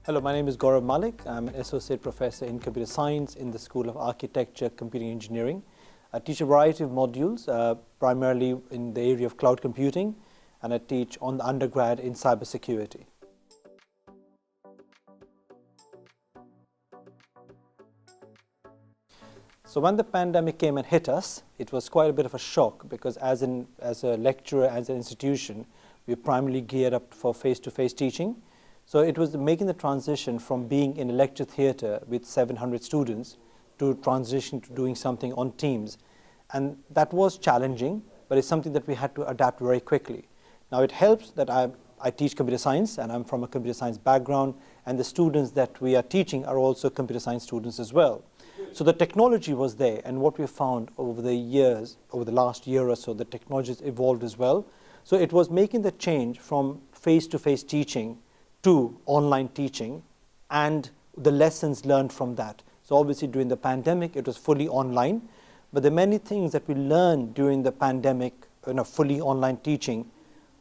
Hello, my name is Gaurav Malik. I'm an Associate Professor in Computer Science in the School of Architecture, Computing Engineering. I teach a variety of modules, primarily in the area of cloud computing, and I teach on the undergrad in cybersecurity. So when the pandemic came and hit us, it was quite a bit of a shock because as a lecturer, as an institution, we primarily geared up for face-to-face teaching. So it was making the transition from being in a lecture theatre with 700 students to transition to doing something on Teams. And that was challenging, but it's something that we had to adapt very quickly. Now it helps that I teach computer science and I'm from a computer science background, and the students that we are teaching are also computer science students as well. So the technology was there, and what we found over the years, over the last year or so, the technology has evolved as well. So it was making the change from face-to-face teaching to online teaching and the lessons learned from that. So obviously during the pandemic, it was fully online, but there are many things that we learned during the pandemic in a fully online teaching,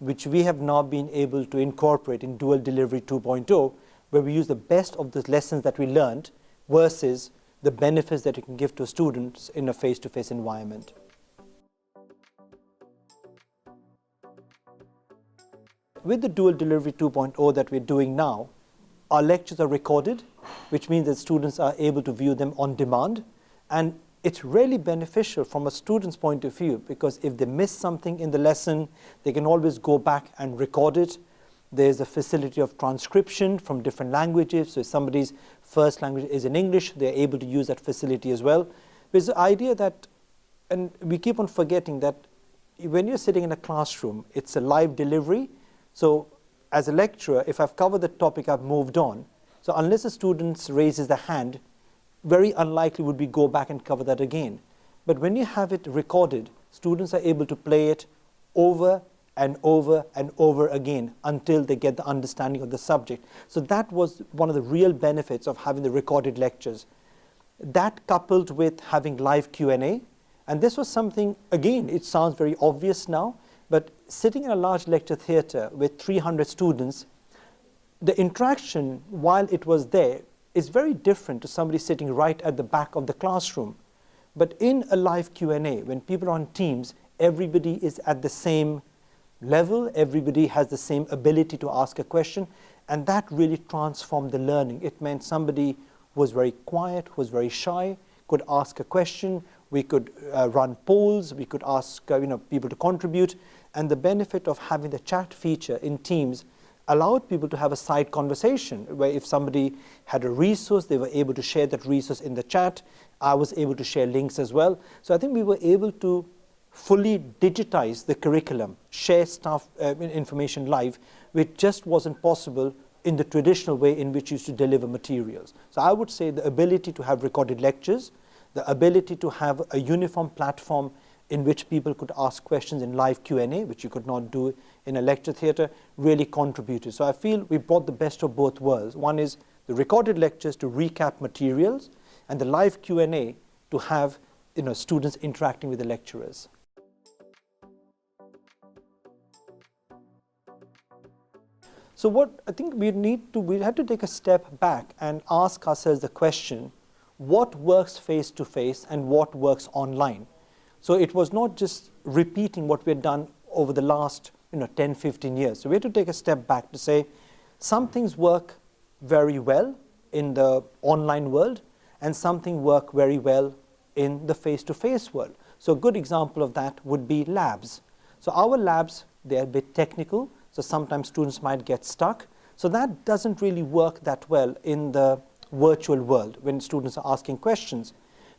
which we have now been able to incorporate in Dual Delivery 2.0, where we use the best of the lessons that we learned versus the benefits that you can give to students in a face-to-face environment. With the Dual Delivery 2.0 that we're doing now, our lectures are recorded, which means that students are able to view them on demand. And it's really beneficial from a student's point of view, because if they miss something in the lesson, they can always go back and record it. There's a facility of transcription from different languages. So if somebody's first language is in English, they're able to use that facility as well. There's the idea that, and we keep on forgetting that when you're sitting in a classroom, it's a live delivery. So as a lecturer, if I've covered the topic, I've moved on. So unless a student raises the hand, very unlikely would we go back and cover that again. But when you have it recorded, students are able to play it over and over and over again until they get the understanding of the subject. So that was one of the real benefits of having the recorded lectures. That coupled with having live Q&A, and this was something, again, it sounds very obvious now, but sitting in a large lecture theatre with 300 students, the interaction, while it was there, is very different to somebody sitting right at the back of the classroom. But in a live Q&A, when people are on Teams, everybody is at the same level, everybody has the same ability to ask a question, and that really transformed the learning. It meant somebody who was very quiet, who was very shy, could ask a question, we could run polls, we could ask people to contribute, and the benefit of having the chat feature in Teams allowed people to have a side conversation where if somebody had a resource, they were able to share that resource in the chat. I was able to share links as well. So I think we were able to fully digitize the curriculum, share stuff, information live, which just wasn't possible in the traditional way in which you used to deliver materials. So I would say the ability to have recorded lectures, the ability to have a uniform platform in which people could ask questions in live Q&A, which you could not do in a lecture theatre, really contributed. So I feel we brought the best of both worlds. One is the recorded lectures to recap materials, and the live Q&A to have students interacting with the lecturers. So what I think we had to take a step back and ask ourselves the question, what works face-to-face and what works online? So it was not just repeating what we had done over the last 10, 15 years. So we had to take a step back to say, some things work very well in the online world, and something work very well in the face-to-face world. So a good example of that would be labs. So our labs, they're a bit technical, so sometimes students might get stuck. So that doesn't really work that well in the virtual world when students are asking questions.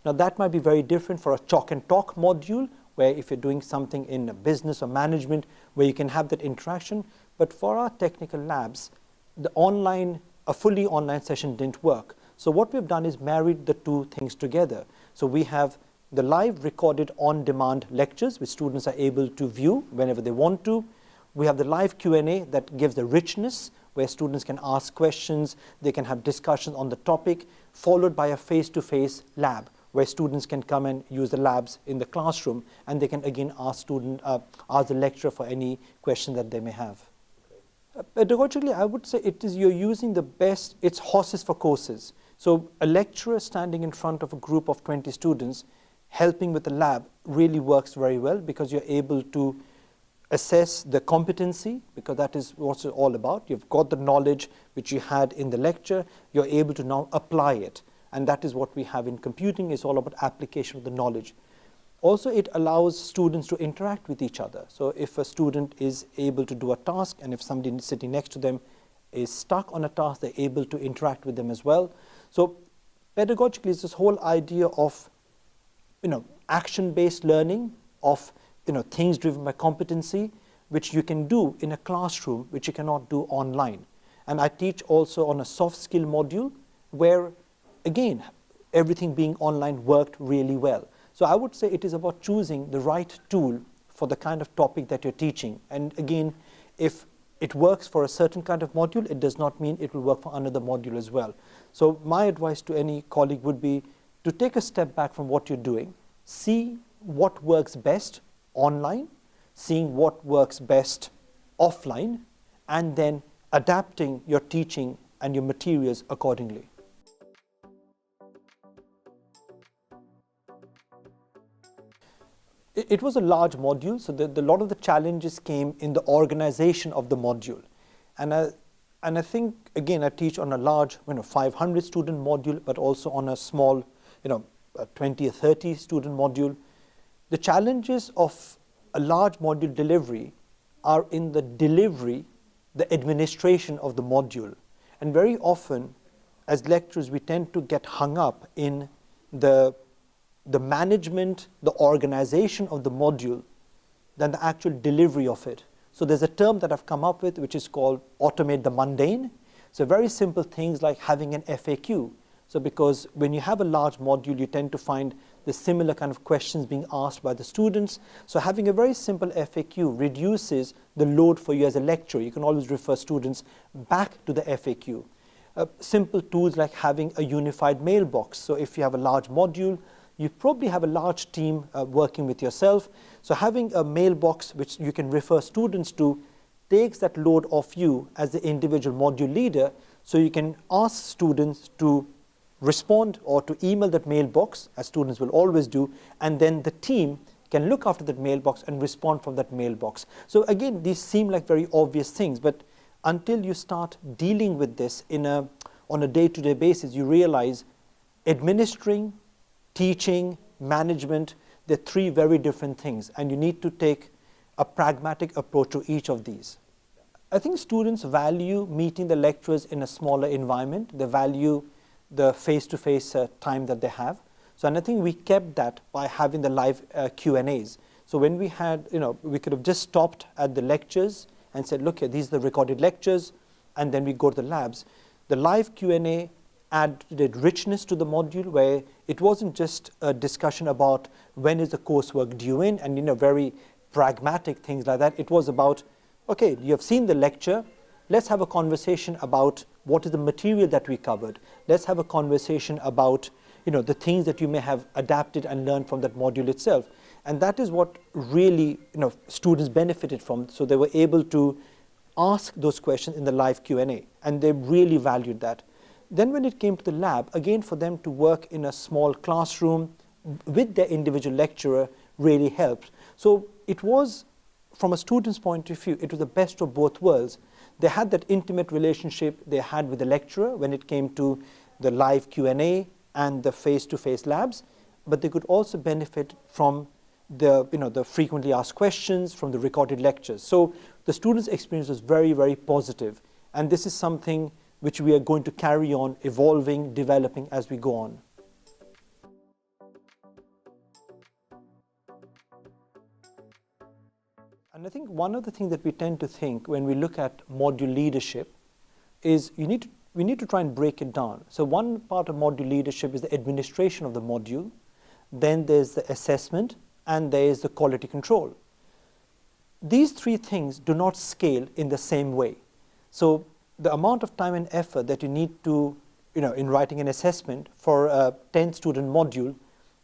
Now that might be very different for a chalk and talk module, where if you're doing something in a business or management, where you can have that interaction. But for our technical labs, a fully online session didn't work. So what we've done is married the two things together. So we have the live recorded on-demand lectures, which students are able to view whenever they want to. We have the live Q&A that gives the richness, where students can ask questions, they can have discussions on the topic, followed by a face-to-face lab, where students can come and use the labs in the classroom, and they can again ask the lecturer for any question that they may have. Pedagogically, I would say you're using the best, it's horses for courses. So a lecturer standing in front of a group of 20 students helping with the lab really works very well, because you're able to assess the competency, because that is what it's all about. You've got the knowledge which you had in the lecture, you're able to now apply it. And that is what we have in computing, is all about application of the knowledge. Also, it allows students to interact with each other. So if a student is able to do a task, and if somebody sitting next to them is stuck on a task, they're able to interact with them as well. So pedagogically, it's this whole idea of action-based learning, of things driven by competency, which you can do in a classroom, which you cannot do online. And I teach also on a soft skill module where, again, everything being online worked really well. So I would say it is about choosing the right tool for the kind of topic that you're teaching. And again, if it works for a certain kind of module, it does not mean it will work for another module as well. So my advice to any colleague would be to take a step back from what you're doing, see what works best online, seeing what works best offline, and then adapting your teaching and your materials accordingly. It was a large module, so a lot of the challenges came in the organization of the module. And I think, again, I teach on a large 500 student module, but also on a small 20 or 30 student module. The challenges of a large module delivery are in the delivery, the administration of the module. And very often, as lecturers, we tend to get hung up in the management, the organization of the module, than the actual delivery of it. So there's a term that I've come up with, which is called automate the mundane. So very simple things like having an FAQ. So because when you have a large module, you tend to find the similar kind of questions being asked by the students. So having a very simple FAQ reduces the load for you as a lecturer. You can always refer students back to the FAQ. Simple tools like having a unified mailbox. So if you have a large module, you probably have a large team working with yourself. So having a mailbox which you can refer students to takes that load off you as the individual module leader, so you can ask students to respond or to email that mailbox, as students will always do, and then the team can look after that mailbox and respond from that mailbox. So again, these seem like very obvious things, but until you start dealing with this on a day-to-day basis, you realize administering, teaching, management, they're three very different things, and you need to take a pragmatic approach to each of these. I think students value meeting the lecturers in a smaller environment. They value the face-to-face time that they have. So, and I think we kept that by having the live Q&As. So when we had, we could have just stopped at the lectures and said, look here, these are the recorded lectures, and then we go to the labs. The live Q&A added richness to the module, where it wasn't just a discussion about when is the coursework due in and very pragmatic things like that. It was about, okay, you have seen the lecture, let's have a conversation about what is the material that we covered. Let's have a conversation about the things that you may have adapted and learned from that module itself. And that is what really students benefited from. So they were able to ask those questions in the live Q&A, and they really valued that. Then when it came to the lab, again, for them to work in a small classroom with their individual lecturer really helped. So it was, from a student's point of view, it was the best of both worlds. They had that intimate relationship they had with the lecturer when it came to the live Q&A and the face-to-face labs, but they could also benefit from the frequently asked questions, from the recorded lectures. So the students' experience was very, very positive, and this is something which we are going to carry on evolving, developing as we go on. And I think one of the things that we tend to think when we look at module leadership is we need to try and break it down. So one part of module leadership is the administration of the module, then there's the assessment, and there is the quality control. These three things do not scale in the same way. So the amount of time and effort that you need to, in writing an assessment for a 10-student module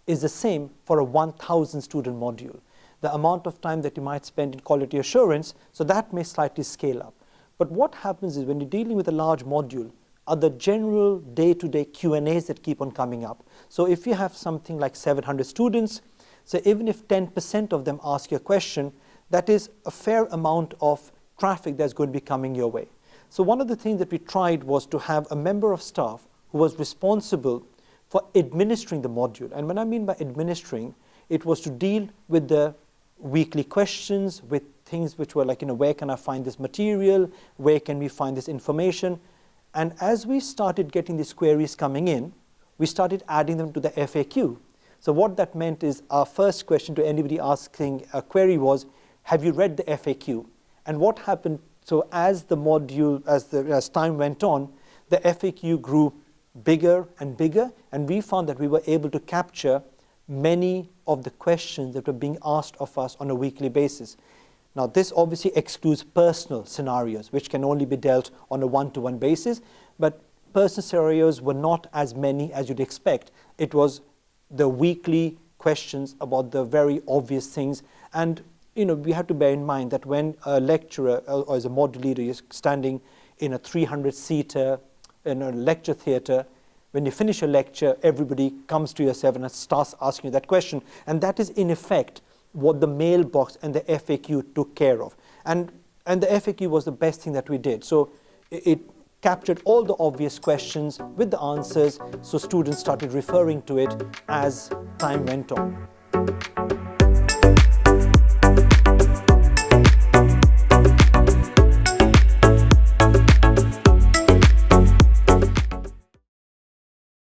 is the same for a 1,000-student module. The amount of time that you might spend in quality assurance, so that may slightly scale up. But what happens is when you're dealing with a large module, are the general day-to-day Q&As that keep on coming up. So if you have something like 700 students, so even if 10% of them ask you a question, that is a fair amount of traffic that's going to be coming your way. So one of the things that we tried was to have a member of staff who was responsible for administering the module. And when I mean by administering, it was to deal with the weekly questions, with things which were like, where can I find this material? Where can we find this information? And as we started getting these queries coming in, we started adding them to the FAQ. So what that meant is our first question to anybody asking a query was, have you read the FAQ? And what happened, so as the module, as time went on, the FAQ grew bigger and bigger, and we found that we were able to capture many of the questions that were being asked of us on a weekly basis. Now, this obviously excludes personal scenarios, which can only be dealt on a one-to-one basis, but personal scenarios were not as many as you'd expect. It was the weekly questions about the very obvious things. And, we have to bear in mind that when a lecturer or as a module leader is standing in a 300-seater in a lecture theatre, when you finish a lecture, everybody comes to yourself and starts asking you that question. And that is, in effect, what the mailbox and the FAQ took care of. And the FAQ was the best thing that we did. So it captured all the obvious questions with the answers, so students started referring to it as time went on.